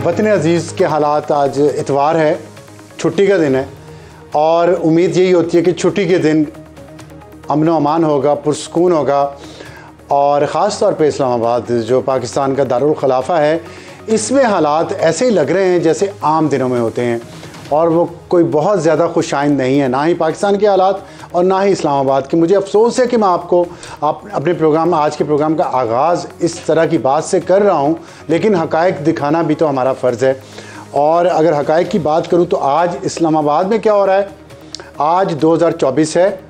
वतन अज़ीज़ के हालात, आज इतवार है, छुट्टी का दिन है और उम्मीद यही होती है कि छुट्टी के दिन अमन व अमान होगा, पुरसकून होगा। और ख़ास तौर पे इस्लामाबाद जो पाकिस्तान का दारुल खिलाफा है, इसमें हालात ऐसे ही लग रहे हैं जैसे आम दिनों में होते हैं और वो कोई बहुत ज़्यादा खुशाइंद नहीं है, ना ही पाकिस्तान के हालात और ना ही इस्लामाबाद के। मुझे अफसोस है कि मैं अपने प्रोग्राम, आज के प्रोग्राम का आगाज़ इस तरह की बात से कर रहा हूँ, लेकिन हक़ाइक़ दिखाना भी तो हमारा फ़र्ज़ है। और अगर हक़ाइक़ की बात करूँ तो आज इस्लामाबाद में क्या हो रहा है, आज 2024 है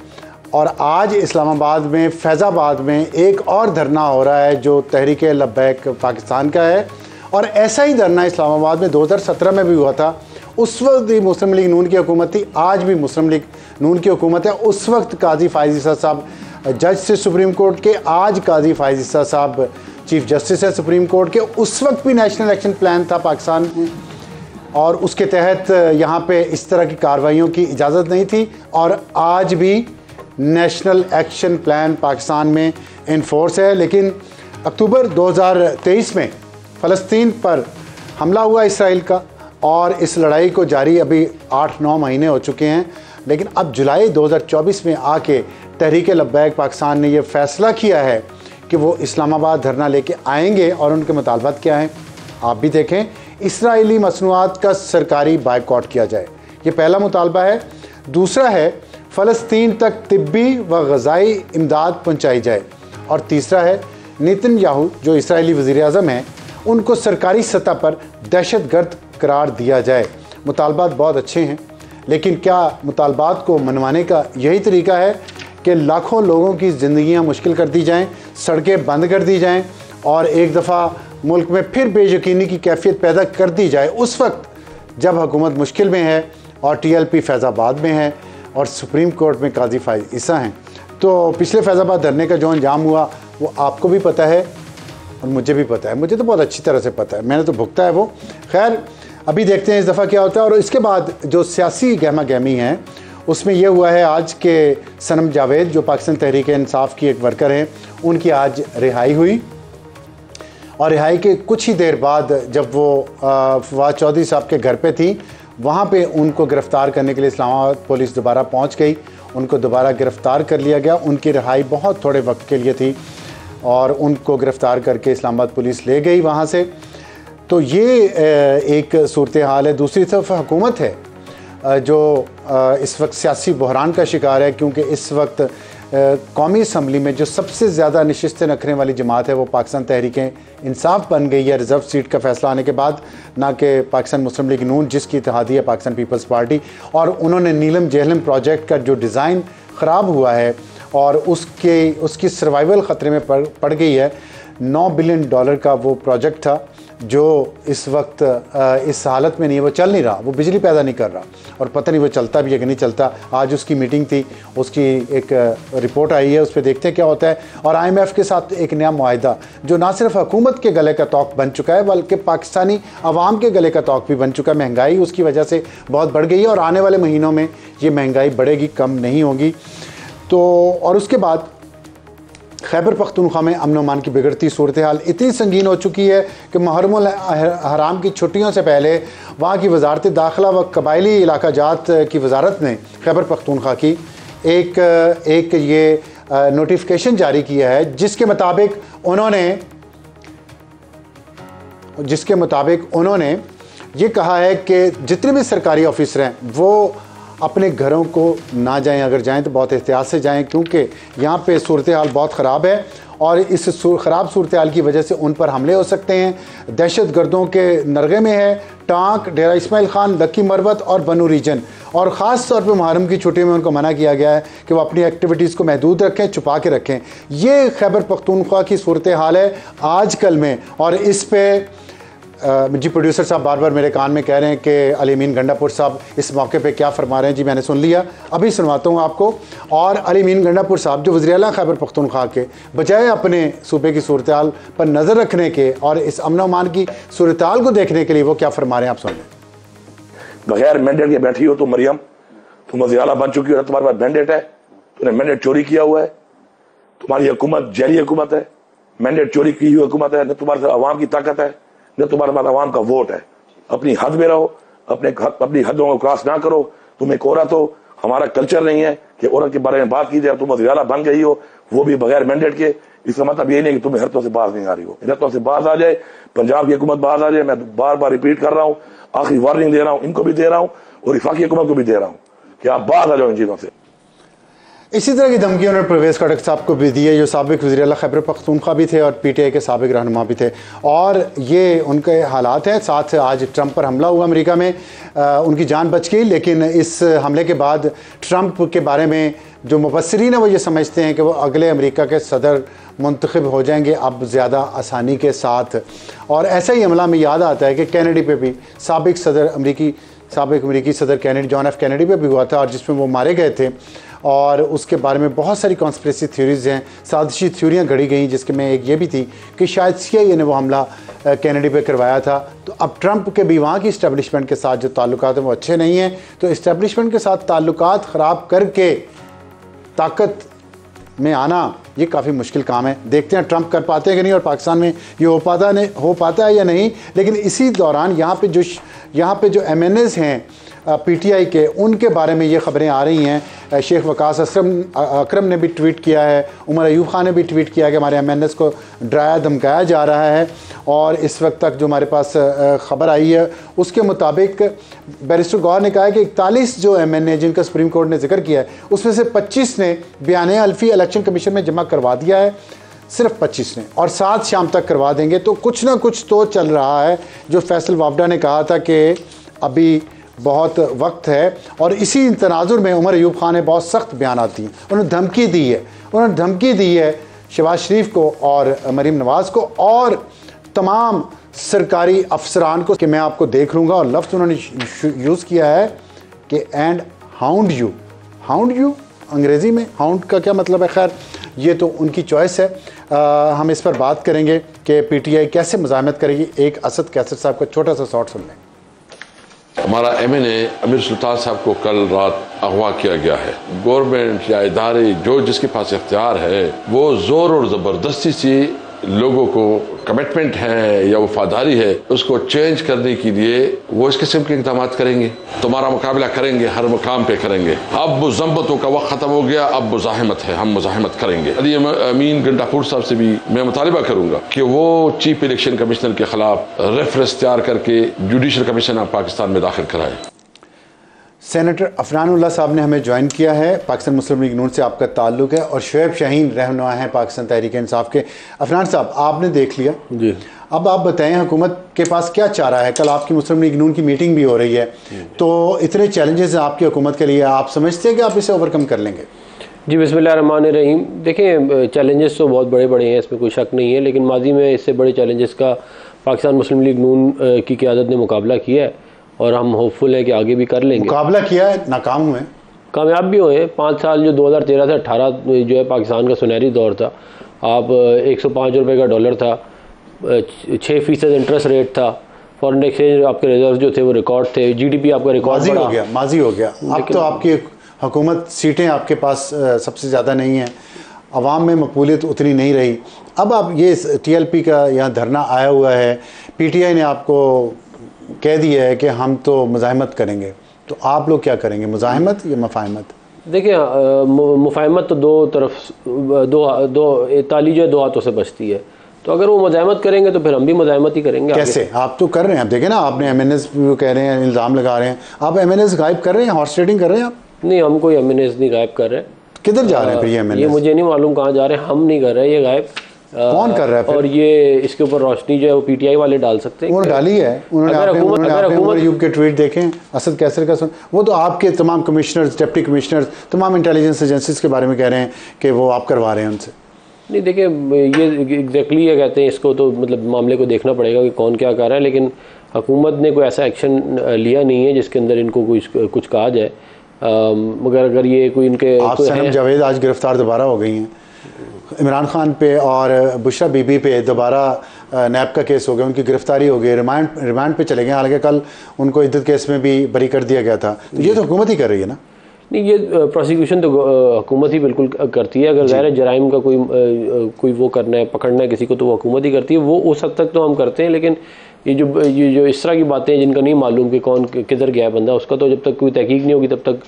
और आज इस्लामाबाद में, फैज़ाबाद में एक और धरना हो रहा है जो तहरीक लब्बैक पाकिस्तान का है। और ऐसा ही धरना इस्लामाबाद में 2017 में भी हुआ था। उस वक्त भी मुस्लिम लीग नून की हुकूमत थी, आज भी मुस्लिम लीग नून की हुकूमत है। उस वक्त काजी फ़ाइज़ ईसा साहब जज से सुप्रीम कोर्ट के, आज काजी फ़ाइज़ ईसा साहब चीफ जस्टिस है सुप्रीम कोर्ट के। उस वक्त भी नेशनल एक्शन प्लान था पाकिस्तान में और उसके तहत यहाँ पे इस तरह की कार्रवाइयों की इजाज़त नहीं थी। और आज भी नेशनल एक्शन प्लान पाकिस्तान में इन्फोर्स है। लेकिन अक्टूबर 2023 में फ़लस्तीन पर हमला हुआ इसराइल का और इस लड़ाई को जारी अभी 8-9 महीने हो चुके हैं। लेकिन अब जुलाई 2024 में आके तहरीक लब्बैक पाकिस्तान ने यह फ़ैसला किया है कि वो इस्लामाबाद धरना लेके आएंगे और उनके मुतालबात क्या हैं आप भी देखें। इसराइली मसनूआत का सरकारी बायकॉट किया जाए, ये पहला मुतालबा है। दूसरा है फ़लस्तीन तक तिब्बी व ग़ज़ाई इमदाद पहुँचाई जाए। और तीसरा है नेतन्याहू जो इसराइली वज़ीर-ए-आज़म हैं, उनको सरकारी सतह पर दहशतगर्द करार दिया जाए। मुतालबात बहुत अच्छे हैं, लेकिन क्या मुतालबात को मनवाने का यही तरीका है कि लाखों लोगों की ज़िंदगियां मुश्किल कर दी जाएं, सड़कें बंद कर दी जाएं और एक दफ़ा मुल्क में फिर बेयकीनी की कैफियत पैदा कर दी जाए उस वक्त जब हुकूमत मुश्किल में है और TLP फैज़ाबाद में है और सुप्रीम कोर्ट में काजी फ़ाइज़ ईसा हैं। तो पिछले फैज़ाबाद धरने का जो अंजाम हुआ वो आपको भी पता है और मुझे भी पता है, मुझे तो बहुत अच्छी तरह से पता है, मैंने तो भुगता है वो। खैर, अभी देखते हैं इस दफ़ा क्या होता है। और इसके बाद जो सियासी गहमा गहमी है उसमें यह हुआ है आज के सनम जावेद जो पाकिस्तान तहरीक इंसाफ की एक वर्कर हैं, उनकी आज रिहाई हुई। और रिहाई के कुछ ही देर बाद जब वो फवाद चौधरी साहब के घर पे थी, वहाँ पे उनको गिरफ़्तार करने के लिए इस्लामाबाद पुलिस दोबारा पहुँच गई, उनको दोबारा गिरफ़्तार कर लिया गया। उनकी रिहाई बहुत थोड़े वक्त के लिए थी और उनको गिरफ़्तार करके इस्लामाबाद पुलिस ले गई वहाँ से। तो ये एक सूरत हाल है। दूसरी तरफ हुकूमत है जो इस वक्त सियासी बहरान का शिकार है, क्योंकि इस वक्त कौमी असम्बली में जो सबसे ज़्यादा नशिस्तें रखने वाली जमात है वो पाकिस्तान तहरीक इंसाफ बन गई है रिज़र्व सीट का फ़ैसला आने के बाद, ना कि पाकिस्तान मुस्लिम लीग नून जिसकी इत्तेहादी है पाकिस्तान पीपल्स पार्टी। और उन्होंने नीलम जहलम प्रोजेक्ट का जो डिज़ाइन ख़राब हुआ है और उसकी सर्वाइवल ख़तरे में पड़ गई है। $9 बिलियन का वो प्रोजेक्ट था जो इस वक्त इस हालत में नहीं है, वो चल नहीं रहा, वो बिजली पैदा नहीं कर रहा और पता नहीं वो चलता भी है कि नहीं चलता। आज उसकी मीटिंग थी, उसकी एक रिपोर्ट आई है, उस पर देखते हैं क्या होता है। और IMF के साथ एक नया मुआहिदा जो ना सिर्फ हुकूमत के गले का तौक बन चुका है बल्कि पाकिस्तानी अवाम के गले का तौक भी बन चुका है। महंगाई उसकी वजह से बहुत बढ़ गई है और आने वाले महीनों में ये महंगाई बढ़ेगी, कम नहीं होगी। तो और उसके बाद खैबर पख्तूनख्वा में अमन अमान की बिगड़ती सूरत हाल इतनी संगीन हो चुकी है कि मुहर्रमुल हराम की छुट्टियों से पहले वहाँ की वजारत दाखिला व कबायली इलाका जात की वजारत ने खैबर पख्तूनख्वा की एक ये नोटिफिकेशन जारी किया है जिसके मुताबिक उन्होंने ये कहा है कि जितने भी सरकारी ऑफिसर हैं वो अपने घरों को ना जाएं, अगर जाएं तो बहुत एहतियात से जाएं, क्योंकि यहाँ पे सूरत हाल बहुत ख़राब है और इस ख़राब सूरत हाल की वजह से उन पर हमले हो सकते हैं। दहशत गर्दों के नरगे में है टांक, डेरा इस्माइल खान, लक्की मरवत और बनू रीजन। और ख़ास तौर पे मुहर्रम की छुट्टी में उनको मना किया गया है कि वो अपनी एक्टिविटीज़ को महदूद रखें, छुपा के रखें। ये खैबर पख्तूनख्वा की सूरत हाल है आजकल में। और इस पर जी प्रोड्यूसर साहब बार बार मेरे कान में कह रहे हैं कि अली अमीन गंडापुर साहब इस मौके पे क्या फरमा रहे हैं। जी मैंने सुन लिया, अभी सुनवाता हूँ आपको। और अली अमीन गंडापुर साहब जो वज़ीर आला खैबर पख्तूनख्वा के, बजाय अपने सूबे की सूरत हाल पर नज़र रखने के और इस अमन अमान की सूरत हाल को देखने के लिए वो क्या फरमा रहे हैं, आप सुन लें। बगैर मैंडेट के बैठी हो तो मरियम, तुम वज़ीर आला बन चुकी हो, तुम्हारे पास मैंडेट है, तुमने मैंडेट चोरी किया हुआ है, तुम्हारी हुकूमत जैली हुकूमत है, मैंडेट चोरी की हुई हुकूमत है, न तुम्हारे साथ अवाम की ताकत है, न तुम्हारे पास अवाम का वोट है। अपनी हद में रहो, अपनी हदों को क्रॉस ना करो। तुम एक औरत हो, हमारा कल्चर नहीं है कि औरत के बारे में बात की जाए। तुम वज़ीर-ए-आला बन गई हो, वो भी बगैर मैंडेट के। इसका मतलब ये नहीं कि तुम्हें हरतों से बात नहीं आ रही हो। हरतों से बात आ जाए, पंजाब की हुकूमत बात आ जाए। मैं बार बार रिपीट कर रहा हूँ, आखिरी वार्निंग दे रहा हूँ, इनको भी दे रहा हूँ और वफाकी हुकूमत को भी दे रहा हूँ कि आप बात आ जाओ इन चीज़ों से। इसी तरह की धमकी उन्होंने परवेज़ खटक साहब को भी दी है, जो साबिक वज़ीर-ए-आला खैबर पख्तूनख्वा भी थे और PTI के साबिक रहनुमा भी थे। और ये उनके हालात हैं। साथ आज ट्रंप पर हमला हुआ अमेरिका में, उनकी जान बच गई, लेकिन इस हमले के बाद ट्रंप के बारे में जो मुबस्सिरीन है वो ये समझते हैं कि वो अगले अमेरिका के सदर मुंतखब हो जाएंगे अब ज़्यादा आसानी के साथ। और ऐसा ही हमला में याद आता है कि कैनेडी पे भी साबिक अमेरिकी सदर कैनेडी, जॉन एफ कैनेडी पे भी हुआ था, और जिसमें वो मारे गए थे। और उसके बारे में बहुत सारी कॉन्स्पिरेसी थ्योरीज़ हैं, साजिशी थ्योरियाँ घड़ी गई, जिसके में एक ये भी थी कि शायद CIA ने वो हमला कैनेडी पे करवाया था। तो अब ट्रंप के भी वहाँ की इस्टेब्लिशमेंट के साथ जो ताल्लुकात हैं वो अच्छे नहीं हैं, तो इस्टेब्लिशमेंट के साथ ताल्लुकात ख़राब करके ताकत में आना ये काफ़ी मुश्किल काम है। देखते हैं ट्रंप कर पाते हैं कि नहीं, और पाकिस्तान में ये हो पाता है या नहीं। लेकिन इसी दौरान यहाँ पे जो MNAs हैं PTI के, उनके बारे में ये ख़बरें आ रही हैं। शेख वकास अकरम ने भी ट्वीट किया है, उमर अयूब खान ने भी ट्वीट किया कि हमारे MNAs को डराया धमकाया जा रहा है। और इस वक्त तक जो हमारे पास ख़बर आई है उसके मुताबिक बैरिस्टर गौहर ने कहा है कि 41 जो MNA जिनका सुप्रीम कोर्ट ने जिक्र किया है, उसमें से 25 ने बयान अल्फ़ी इलेक्शन कमीशन में जमा करवा दिया है, सिर्फ 25 ने, और 7 शाम तक करवा देंगे। तो कुछ ना कुछ तो चल रहा है। जो फैसल वावडा ने कहा था कि अभी बहुत वक्त है, और इसी तनाजुर में उमर अयूब खान ने बहुत सख्त बयान दिए। उन्होंने धमकी दी है शहबाज शरीफ को और मरीम नवाज़ को और तमाम सरकारी अफसरान को कि मैं आपको देख लूँगा। और लफ्ज़ उन्होंने यूज़ किया है कि एंड हाउंड यू अंग्रेज़ी में हाउंड का क्या मतलब है, खैर ये तो उनकी चॉइस है। हम इस पर बात करेंगे कि PTI कैसे मुज़ाहमत करेगी। एक असद कैसर साहब का छोटा सा शॉट सुन लें। हमारा MNA अमीर सुल्तान साहब को कल रात अगवा किया गया है। गवर्नमेंट या इदारे जो जिसके पास इख्तियार है वो ज़ोर और ज़बरदस्ती से लोगों को कमिटमेंट है या वफादारी है उसको चेंज करने के लिए वो इस किस्म के इक़दाम करेंगे। तुम्हारा मुकाबला करेंगे, हर मुकाम पे करेंगे। अब मुज़म्मतों का वक्त ख़त्म हो गया, अब मुज़ाहमत है, हम मुज़ाहमत करेंगे। अली अमीन गंडापुर साहब से भी मैं मुतालिबा करूँगा कि वो चीफ इलेक्शन कमिश्नर के ख़िलाफ़ रेफरेंस तैयार करके जुडिशल कमीशन ऑफ पाकिस्तान में दाखिल कराए। सेनेटर अफनानुल्लाह साहब ने हमें ज्वाइन किया है। पाकिस्तान मुस्लिम लीग नून से आपका ताल्लुक़ है, और शुएब शाहीन रहनुमा हैं पाकिस्तान तहरीक इंसाफ के। अफनान साहब, आपने देख लिया जी, अब आप बताएं हुकूमत के पास क्या चारा है। कल आपकी मुस्लिम लीग नून की मीटिंग भी हो रही है, तो इतने चैलेंजेस हैं आपकी हुकूमत के लिए, आप समझते हैं कि आप इसे ओवरकम कर लेंगे? जी, बिस्मिल्लाहिर्रहमानिर्रहीम। देखें, चैलेंजेस तो बहुत बड़े बड़े हैं, इसमें कोई शक नहीं है, लेकिन माजी में इससे बड़े चैलेंजेस का पाकिस्तान मुस्लिम लीग नून की क़यादत ने मुकाबला किया है, और हम होपफुल हैं कि आगे भी कर लेंगे। मुकाबला किया है, नाकाम हुए, कामयाब भी हुए। 5 साल जो 2013 से 18 जो है पाकिस्तान का सुनहरी दौर था। आप 105 रुपये का डॉलर था, 6% इंटरेस्ट रेट था, फॉरेन एक्सचेंज आपके रिजर्व जो थे वो रिकॉर्ड थे, GDP आपका रिकॉर्ड माजी हो गया। अब तो आपकी हुकूमत, सीटें आपके पास सबसे ज़्यादा नहीं हैं, अवाम में मकबूलियत उतनी नहीं रही। अब आप ये TLP का यहाँ धरना आया हुआ है, PTI ने आपको कह दिया है कि हम तो मुज़ाहमत करेंगे, तो आप लोग क्या करेंगे, मुज़ाहमत या मुफ़ाहमत? देखिए, मुफ़ाहमत तो दो ताली जो है 2 हाथों से बचती है। तो अगर वो मुज़ाहमत करेंगे तो फिर हम भी मुज़ाहमत ही करेंगे। कैसे? आप तो कर रहे हैं, आप देखें ना, आपने MNAs कह रहे हैं, इल्ज़ाम लगा रहे हैं, आप MNAs गायब कर रहे हैं, हॉर्स ट्रेडिंग कर रहे हैं आप? नहीं, हम कोई MNAs नहीं गायब कर रहे। किधर जा रहे हैं फिर ये MNAs? ये मुझे नहीं मालूम कहाँ जा रहे हैं, हम नहीं कर रहे ये गायब। कौन कर रहा है फिर? और ये इसके ऊपर रोशनी जो है वो PTI वाले डाल सकते हैं। उन्होंने डाली है, उन्होंने उमर अयूब के ट्वीट देखें, असद कैसर का वो तो आपके तमाम कमिश्नर्स, डिप्टी कमिश्नर्स, तमाम इंटेलिजेंस एजेंसीज के बारे में कह रहे हैं कि वो आप करवा रहे हैं उनसे। नहीं, देखिए, ये एग्जैक्टली ये कहते हैं, इसको तो मतलब मामले को देखना पड़ेगा कि कौन क्या कर रहा है, लेकिन हुकूमत ने कोई ऐसा एक्शन लिया नहीं है जिसके अंदर इनको कुछ कहा जाए। मगर अगर ये कोई इनके सनम जावेद आज गिरफ्तार दोबारा हो गई हैं, इमरान खान पे और बुशरा बीबी पे दोबारा नैब का केस हो गया, उनकी गिरफ्तारी हो गई, रिमांड पे चले गए, हालांकि कल उनको इद्दत केस में भी बरी कर दिया गया था। तो ये तो हुकूमत ही कर रही है ना? नहीं, ये प्रोसिक्यूशन तो हुकूमत ही बिल्कुल करती है। अगर ज़ाहिर जराइम का कोई वो करना है, पकड़ना है किसी को, तो वो हुकूमत ही करती है। वो उस हद तक तो हम करते हैं, लेकिन ये जो इस तरह की बातें जिनका नहीं मालूम कि कौन किधर गया बंदा, उसका तो जब तक कोई तहकीक नहीं होगी तब तक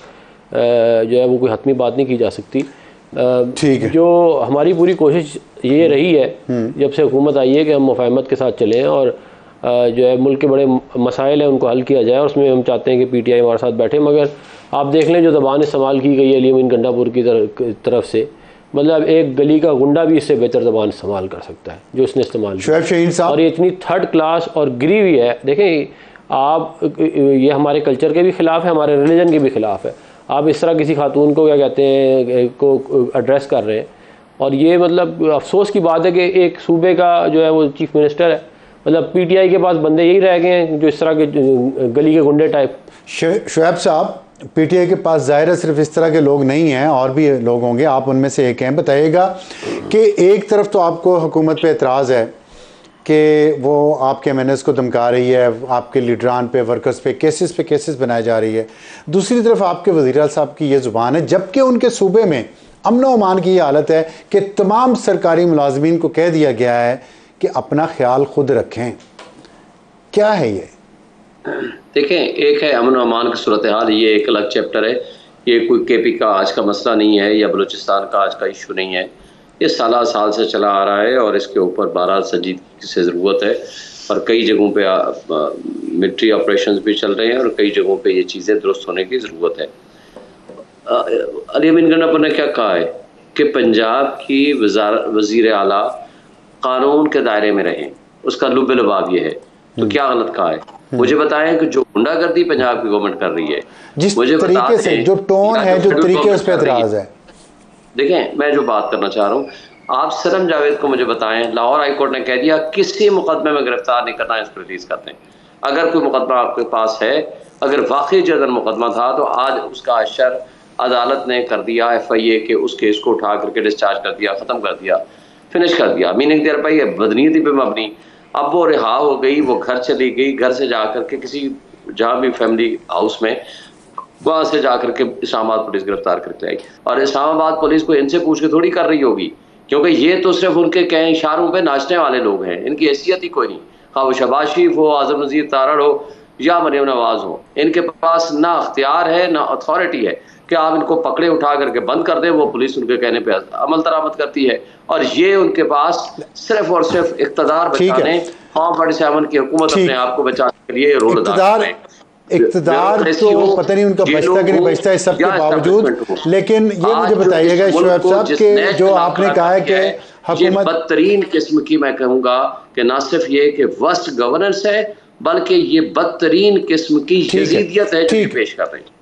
जो है वो कोई हतमी बात नहीं की जा सकती। ठीक है। जो हमारी पूरी कोशिश ये रही है जब से हुकूमत आई है कि हम मुफाहमत के साथ चलें और जो है मुल्क के बड़े मसाइल हैं उनको हल किया जाए, और उसमें हम चाहते हैं कि PTI हमारे साथ बैठे। मगर आप देख लें जो ज़बान इस्तेमाल की गई है अली अमीन गंडापुर की तरफ से, मतलब एक गली का गुंडा भी इससे बेहतर ज़बान इस्तेमाल कर सकता है जो इसने इस्तेमाल की, और ये इतनी थर्ड क्लास और गिरी हुई है। देखें आप, ये हमारे कल्चर के भी ख़िलाफ़ है, हमारे रिलीजन के भी ख़िलाफ़ है। आप इस तरह किसी खातून को क्या कहते हैं को एड्रेस कर रहे हैं, और ये मतलब अफसोस की बात है कि एक सूबे का जो है वो चीफ मिनिस्टर है, मतलब PTI के पास बंदे यही रह गए हैं जो इस तरह के गली के गुंडे टाइप। शुएब साहब, PTI के पास ज़ाहिर है सिर्फ इस तरह के लोग नहीं हैं, और भी लोग होंगे, आप उनमें से एक हैं। बताइएगा कि एक तरफ तो आपको हुकूमत पे एतराज़ है कि वो आपके MNAs को धमका रही है, आपके लीडरान पे, वर्कर्स पे केसेस बनाई जा रही है, दूसरी तरफ आपके वज़ीर आला साहब की ये ज़ुबान है, जबकि उनके सूबे में अमन व अमान की ये हालत है कि तमाम सरकारी मुलाजमीन को कह दिया गया है कि अपना ख्याल खुद रखें। क्या है ये? देखें, एक है अमन व अमान की सूरत हाल, ये एक अलग चैप्टर है। ये कोई KP का आज का मसला नहीं है या बलूचिस्तान का आज का इशू नहीं है। ये साल से चला आ रहा है और इसके ऊपर बहरहाल संजीदगी से ज़रूरत है। और कई जगहों पे मिलिट्री ऑपरेशंस भी चल रहे हैं और कई जगहों पे ये चीज़ें दुरुस्त होने की ज़रूरत है। अली अमीन गंडापुर ने क्या कहा है कि पंजाब की वज़ीर आला कानून के दायरे में रहें, उसका लुब लबाब ये है। तो क्या गलत कहा है? मुझे बताएं कि जो गुंडागर्दी पंजाब की गवर्नमेंट कर रही है, जिस मुझे तरीके से जो टोन है, जो तरीके उस पर एतराज़ है। देखें, मैं जो बात करना चाह रहा हूँ, आप सलम जावेद को मुझे बताएं, लाहौर हाई कोर्ट ने कह दिया किसी मुकदमे में गिरफ्तार नहीं करना, इसको रिलीज करते हैं। अगर कोई मुकदमा आपके पास है, अगर वाकई जदन मुकदमा था, तो आज उसका अशर अदालत ने कर दिया, FIA के उस केस को उठा करके डिस्चार्ज कर दिया, ख़त्म कर दिया, फिनिश कर दिया। मीनिंग देर पाई है बदनीयती पे मबनी। अब वो रिहा हो गई, वो घर चली गई, घर से जा करके किसी जहाँ भी फैमिली हाउस में, वहाँ से जा करके इस्लामाबाद पुलिस गिरफ्तार करके आई। और इस्लामाबाद पुलिस को इनसे पूछ के थोड़ी कर रही होगी, क्योंकि ये तो सिर्फ उनके कहीं इशारों पे नाचने वाले लोग हैं, इनकी हैसियत ही कोई नहीं। हाँ, वो शहबाज शरीफ हो, आज़म नज़ीर तारड़ हो या मरियम नवाज हो, इनके पास ना अख्तियार है ना अथॉरिटी है कि आप इनको पकड़े उठा करके बंद कर दें। वो पुलिस उनके कहने पे अमल दरामद करती है, और ये उनके पास सिर्फ और सिर्फ इक़्तिदार बचाने, फॉर्म 47 की हुकूमत अपने आप को बचाने के लिए रोल अदा करते हैं। इक़्तिदार तो पता नहीं उनका बचता कि नहीं बचता है सबके बावजूद। लेकिन ये मुझे बताइएगा शुएब साहब कि जो आपने कहा है कि हुकूमत बदतरीन किस्म की, मैं कहूँगा कि ना सिर्फ ये कि वर्स्ट गवर्नेंस है, बल्कि ये बदतरीन किस्म की यजीदियत है जो पेश कर रही है।